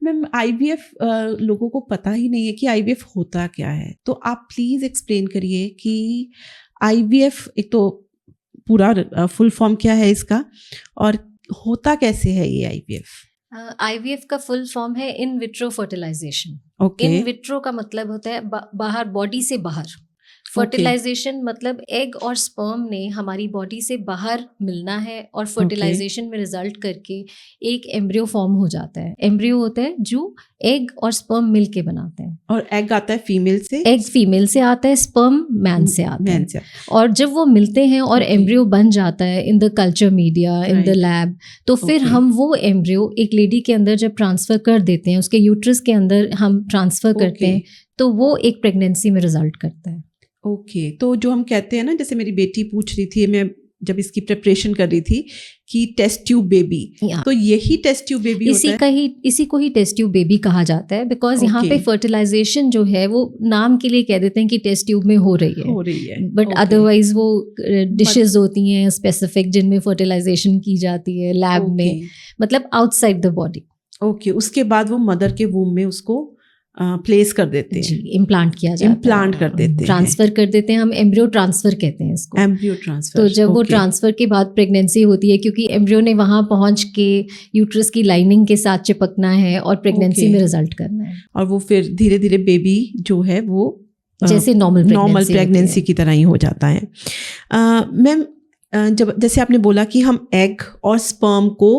Ma'am IVF लोगों को पता ही नहीं है कि आईवीएफ होता क्या है, तो आप प्लीज एक्सप्लेन करिए कि आईवीएफ एक तो पूरा फुल फॉर्म क्या है इसका और होता कैसे है ये आईवीएफ। आईवीएफ का फुल फॉर्म है in vitro fertilization. Okay. In vitro का मतलब होता है बाहर, बॉडी से बाहर। फर्टिलाइजेशन मतलब एग और स्पर्म ने हमारी बॉडी से बाहर मिलना है और फर्टिलाइजेशन में रिजल्ट करके एक एम्ब्रियो फॉर्म हो जाता है। एम्ब्रियो होता है जो एग और स्पर्म मिल के बनाते हैं। और एग आता है फीमेल से, एग फीमेल से आता है, स्पर्म मैन से आता है। और जब वो मिलते हैं और एम्ब्रियो बन जाता है in the culture media, in the lab, तो फिर हम वो एम्ब्रियो एक लेडी के अंदर जब ट्रांसफर कर देते हैं, उसके यूट्रस के अंदर हम ट्रांसफर करते हैं, तो वो एक प्रेगनेंसी में रिजल्ट करता है। ओके। तो जो हम कहते हैं ना, जैसे मेरी बेटी पूछ रही थी, मैं जब इसकी प्रिपरेशन कर रही थी कि टेस्ट ट्यूब बेबी, तो यही टेस्ट ट्यूब बेबी होता है? इसी को ही टेस्ट ट्यूब बेबी कहा जाता है, बिकॉज यहाँ पे फर्टिलाइजेशन जो है वो नाम के लिए कह देते हैं कि टेस्ट ट्यूब में हो रही है, बट अदरवाइज वो डिशेस होती हैं स्पेसिफिक जिनमें फर्टिलाइजेशन की जाती है लैब में, मतलब आउटसाइड द बॉडी। ओके। उसके बाद वो मदर के वूम में उसको प्लेस कर देते हैं, इम्प्लांट किया जाता है, इम्प्लांट कर देते हैं, ट्रांसफर कर देते हैं। हम एम्ब्रियो ट्रांसफर कहते हैं इसको, एम्ब्रियो ट्रांसफर। तो जब वो ट्रांसफर के बाद प्रेगनेंसी होती है, क्योंकि एम्ब्रियो ने वहां पहुंच के यूट्रस की लाइनिंग के साथ चिपकना है और प्रेगनेंसी में रिजल्ट करना है, और वो फिर धीरे धीरे बेबी जो है वो जैसे नॉर्मल प्रेगनेंसी की तरह ही हो जाता है। मैम जब जैसे आपने बोला कि हम एग और स्पर्म को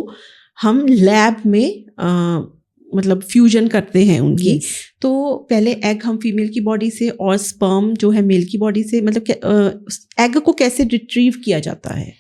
हम लैब में मतलब फ्यूजन करते हैं उनकी, तो पहले एग हम फीमेल की बॉडी से और स्पर्म जो है मेल की बॉडी से, मतलब एग को कैसे रिट्रीव किया जाता है?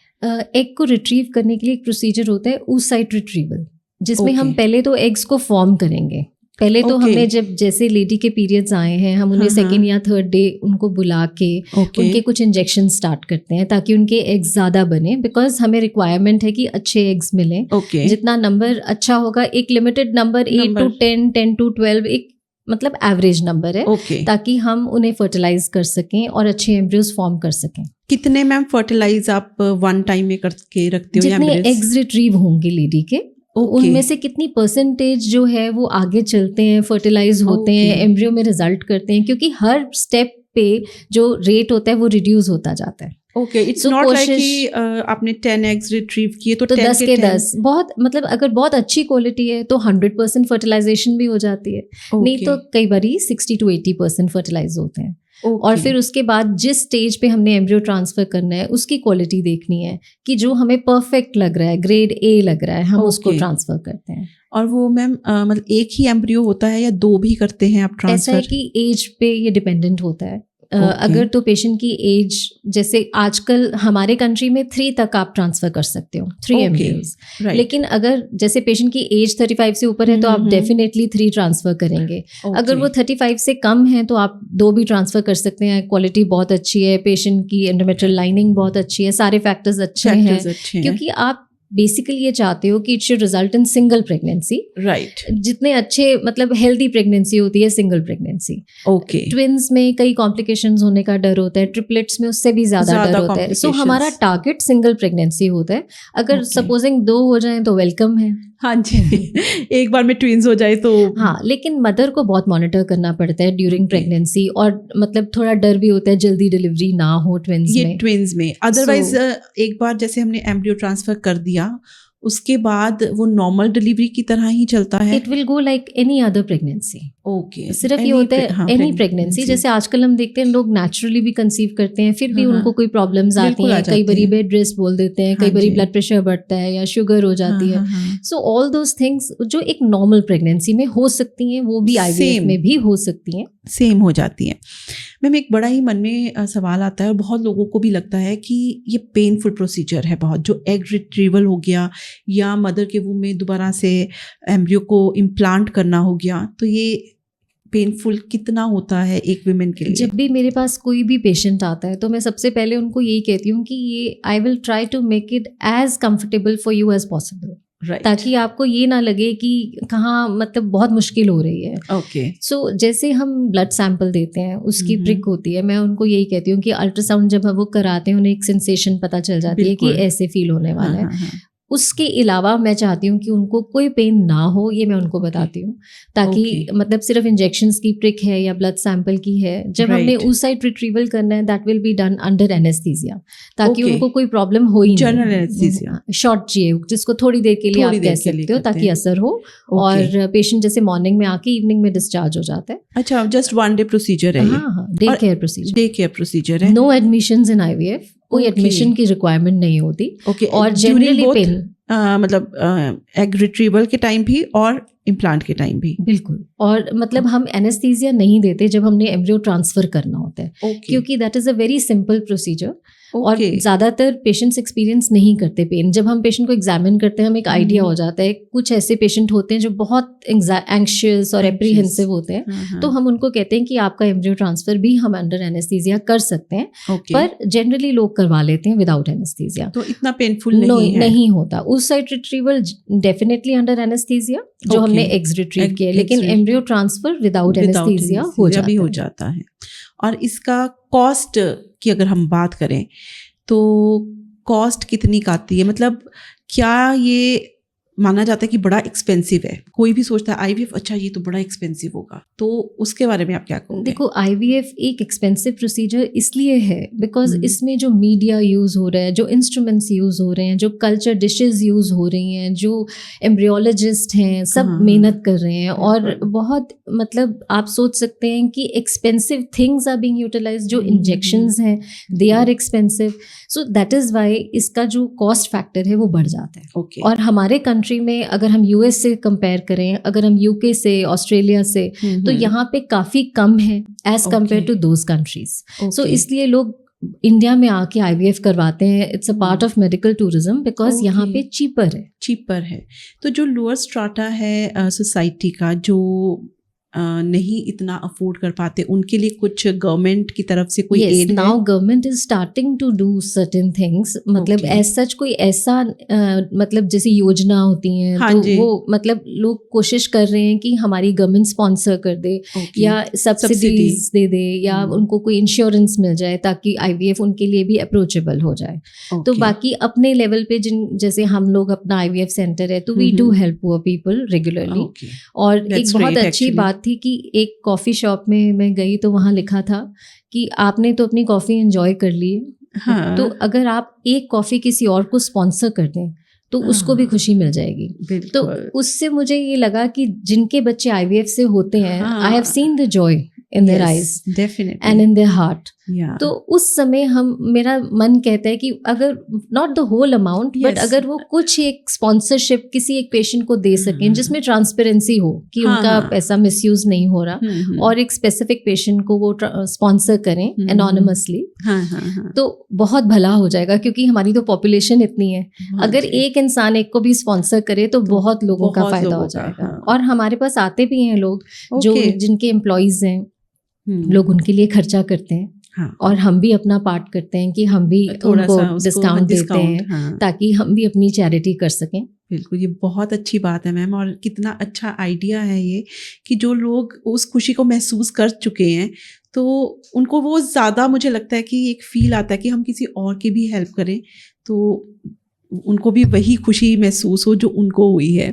एग को रिट्रीव करने के लिए एक प्रोसीजर होता है oocyte रिट्रीवल, जिसमें हम पहले तो एग्स को फॉर्म करेंगे। पहले तो हमें जब जैसे लेडी के पीरियड्स आए हैं, हम उन्हें सेकेंड या थर्ड डे उनको बुला के उनके कुछ इंजेक्शन स्टार्ट करते हैं ताकि उनके एग्स ज्यादा बने, बिकॉज हमें रिक्वायरमेंट है कि अच्छे एग्स मिलें। जितना नंबर अच्छा होगा, एक लिमिटेड नंबर 8 to 10, 10 to 12, एक मतलब एवरेज नंबर है, ताकि हम उन्हें फर्टिलाइज कर सकें और अच्छे एम्ब्रियोज फॉर्म कर सकें। कितने मैम फर्टिलाइज आप वन टाइम में करके रखते हो? जितने एग्स रिट्रीव होंगे लेडी के, उनमें से कितनी परसेंटेज जो है वो आगे चलते हैं, फर्टिलाइज होते हैं, एम्ब्रियो में रिजल्ट करते हैं, क्योंकि हर स्टेप पे जो रेट होता है वो रिड्यूस होता जाता है। ओके, इट्स नॉट लाइक कि आपने 10 एग्स रिट्रीव किए तो 10 के 10 बहुत, मतलब अगर बहुत अच्छी क्वालिटी है तो 100% फर्टिलाइजेशन भी हो जाती है, नहीं तो कई बार 60 to 80% फर्टिलाइज होते हैं। और फिर उसके बाद जिस स्टेज पे हमने एम्ब्रियो ट्रांसफर करना है उसकी क्वालिटी देखनी है कि जो हमें परफेक्ट लग रहा है, ग्रेड ए लग रहा है, हम उसको ट्रांसफर करते हैं। और वो मैम मतलब एक ही एम्ब्रियो होता है या दो भी करते हैं आप ट्रांसफर? ऐसा है कि एज पे ये डिपेंडेंट होता है। अगर तो पेशेंट की एज, जैसे आजकल हमारे कंट्री में 3 तक आप ट्रांसफर कर सकते हो, 3 एम्ब्रियोज, लेकिन अगर जैसे पेशेंट की एज 35 से ऊपर है तो आप डेफिनेटली 3 ट्रांसफर करेंगे। अगर वो 35 से कम है तो आप 2 भी ट्रांसफर कर सकते हैं। क्वालिटी बहुत अच्छी है, पेशेंट की एंडोमेट्रियल लाइनिंग बहुत अच्छी है, सारे फैक्टर्स अच्छे हैं, क्योंकि आप बेसिकली ये चाहते हो कि it should result in single pregnancy. Right. जितने अच्छे मतलब हेल्दी प्रेगनेंसी होती है सिंगल प्रेगनेंसी। ओके। ट्विंस में कई कॉम्प्लिकेशंस होने का डर होता है, ट्रिपलेट्स में उससे भी ज्यादा डर होता है। सो हमारा टारगेट सिंगल प्रेगनेंसी होता है। अगर सपोजिंग 2 हो जाए तो वेलकम है। हाँ जी, एक बार में ट्विंस हो जाए तो हाँ, लेकिन मदर को बहुत मॉनिटर करना पड़ता है ड्यूरिंग प्रेगनेंसी, और मतलब थोड़ा डर भी होता है जल्दी डिलीवरी ना हो ट्विंस में। अदरवाइज एक बार जैसे हमने एम्ब्रियो ट्रांसफर कर दिया, उसके बाद वो नॉर्मल डिलीवरी की तरह ही चलता है? It will go like any other pregnancy. Okay. सिर्फ ये होता है एनी प्रेगनेंसी, जैसे आजकल हम देखते हैं लोग नेचुरली भी कंसीव करते हैं, फिर भी उनको कोई प्रॉब्लम्स आती हैं, कई बारी बेड रेस्ट बोल देते हैं, कई बारी ब्लड प्रेशर बढ़ता है या शुगर हो जाती है। सो ऑल दोज थिंग्स जो एक नॉर्मल प्रेगनेंसी में हो सकती हैं वो भी आईवीएफ में भी हो सकती हैं, सेम हो जाती हैं। मैम एक बड़ा ही मन में सवाल आता है और बहुत लोगों को भी लगता है कि ये पेनफुल प्रोसीजर है बहुत, जो एग रिट्रीवल हो गया या मदर के वूम में दोबारा से एम्ब्रियो को इम्प्लांट करना हो गया, तो ये पेनफुल कितना होता है एक विमेन के लिए? जब भी मेरे पास कोई भी पेशेंट आता है तो मैं सबसे पहले उनको यही कहती हूँ कि ये I will try to make it as comfortable for you as possible, ताकि आपको ये ना लगे कि कहाँ मतलब बहुत मुश्किल हो रही है। ओके। सो जैसे हम ब्लड सैंपल देते हैं, उसकी प्रिक होती है, मैं उनको यही कहती हूँ कि अल्ट्रासाउंड जब वो कराते हैं उन्हें एक सेंसेशन पता चल जाती है कि ऐसे फील होने वाला है। उसके अलावा मैं चाहती हूँ कि उनको कोई पेन ना हो, ये मैं उनको बताती हूँ, ताकि मतलब सिर्फ इंजेक्शंस की प्रिक है या ब्लड सैंपल की है, जब हमने उस साइड रिट्रीवल करना है that will be done under anaesthesia, ताकि उनको कोई प्रॉब्लम हो ही नहीं। जनरल एनेस्थीसिया शॉर्ट चाहिए, जिसको थोड़ी देर के लिए आप कह सकते हो, ताकि असर हो। और पेशेंट जैसे मॉर्निंग में आके इवनिंग में डिस्चार्ज हो जाता है। अच्छा, जस्ट 1 डे प्रोसीजर है? हाँ, डे केयर प्रोसीजर है। नो एडमिशंस इन IVF, कोई एडमिशन की रिक्वायरमेंट नहीं होती। और जनरली पेन मतलब एग रिट्रीवल के टाइम भी और इम्प्लांट के टाइम भी? बिल्कुल। और मतलब हम एनेस्थीसिया नहीं देते जब हमने एम्ब्रियो ट्रांसफर करना होता है, क्योंकि that is a very simple procedure. और ज़्यादातर पेशेंट्स एक्सपीरियंस नहीं करते पेन। जब हम पेशेंट को एग्जामिन करते हैं हमें एक आइडिया हो जाता है। कुछ ऐसे पेशेंट होते हैं जो बहुत एंग्शियस और एप्रीहेंसिव होते हैं, तो हम उनको कहते हैं कि आपका एम्ब्रियो ट्रांसफर भी हम अंडर एनेस्थीसिया कर सकते हैं, पर जनरली लोग करवा लेते हैं विदाउट एनेस्थीसिया, तो इतना पेनफुल नहीं होता। उस side retrieval definitely under anaesthesia जो हमने एग्स रिट्रीव किया, लेकिन एम्ब्रियो ट्रांसफर विदाउट एनेस्थीसिया हो जाता है। और इसका कॉस्ट की अगर हम बात करें तो कॉस्ट कितनी का आती है? मतलब क्या ये माना जाता है कि बड़ा एक्सपेंसिव है? कोई भी सोचता है IVF, अच्छा ये तो बड़ा एक्सपेंसिव होगा, तो उसके बारे में आप क्या कहोगे? देखो, IVF एक एक्सपेंसिव प्रोसीजर इसलिए है बिकॉज इसमें जो मीडिया यूज़ हो रहा है, जो इंस्ट्रूमेंट्स यूज़ हो रहे हैं, जो कल्चर डिशेज यूज़ हो रही हैं, जो एम्ब्रियोलॉजिस्ट हैं, सब मेहनत कर रहे हैं। और बहुत मतलब आप सोच सकते हैं कि expensive things are being utilized. जो इंजेक्शंस हैं they are expensive, so that is why इसका जो कॉस्ट फैक्टर है वो बढ़ जाता है। और हमारे कंट्री में अगर हम US से कंपेयर करें, अगर हम UK से, ऑस्ट्रेलिया से, तो यहाँ पे काफ़ी कम है as compare to those countries. So इसलिए लोग इंडिया में आके IVF करवाते हैं। It's a part of medical tourism because यहाँ पे चीपर है। तो जो लोअर स्ट्राटा है सोसाइटी का, जो नहीं इतना अफोर्ड कर पाते, उनके लिए कुछ गवर्नमेंट की तरफ से कोई एड है? Now government is starting to do certain things. मतलब एज सच कोई ऐसा मतलब जैसी योजना होती हैं, तो वो मतलब लोग कोशिश कर रहे हैं कि हमारी गवर्नमेंट स्पॉन्सर कर दे या सब्सिडीज दे दे या उनको कोई इंश्योरेंस मिल जाए, ताकि IVF उनके लिए भी अप्रोचेबल हो जाए। तो बाकी अपने लेवल पे जैसे हम लोग अपना IVF सेंटर है, तो we do help poor people regularly. और एक बहुत अच्छी बात थी कि एक कॉफ़ी शॉप में मैं गई तो वहाँ लिखा था कि आपने तो अपनी कॉफ़ी एंजॉय कर ली है, तो अगर आप एक कॉफ़ी किसी और को स्पॉन्सर कर दें तो उसको भी खुशी मिल जाएगी। तो उससे मुझे ये लगा कि जिनके बच्चे IVF से होते हैं, I have seen the Joy in their eyes and in their heart. तो उस समय मेरा मन कहता है कि अगर not the whole amount, but अगर वो कुछ एक स्पॉन्सरशिप किसी एक पेशेंट को दे सकें जिसमें ट्रांसपेरेंसी हो कि उनका पैसा मिसयूज नहीं हो रहा, और एक स्पेसिफिक पेशेंट को वो स्पॉन्सर करें एनोनिमसली, तो बहुत भला हो जाएगा। क्योंकि हमारी तो पॉपुलेशन इतनी है, अगर एक इंसान एक को भी स्पॉन्सर करे तो बहुत लोगों का फायदा हो जाएगा। और हमारे पास आते भी हैं लोग जो जिनके एम्प्लॉइज हैं, लोग उनके लिए खर्चा करते हैं। और हम भी अपना पार्ट करते हैं कि हम भी उनको डिस्काउंट देते हैं, ताकि हम भी अपनी चैरिटी कर सकें। बिल्कुल, ये बहुत अच्छी बात है मैम, और कितना अच्छा आइडिया है ये कि जो लोग उस खुशी को महसूस कर चुके हैं तो उनको वो ज़्यादा, मुझे लगता है कि एक फील आता है कि हम किसी और की भी हेल्प करें तो उनको भी वही खुशी महसूस हो जो उनको हुई है।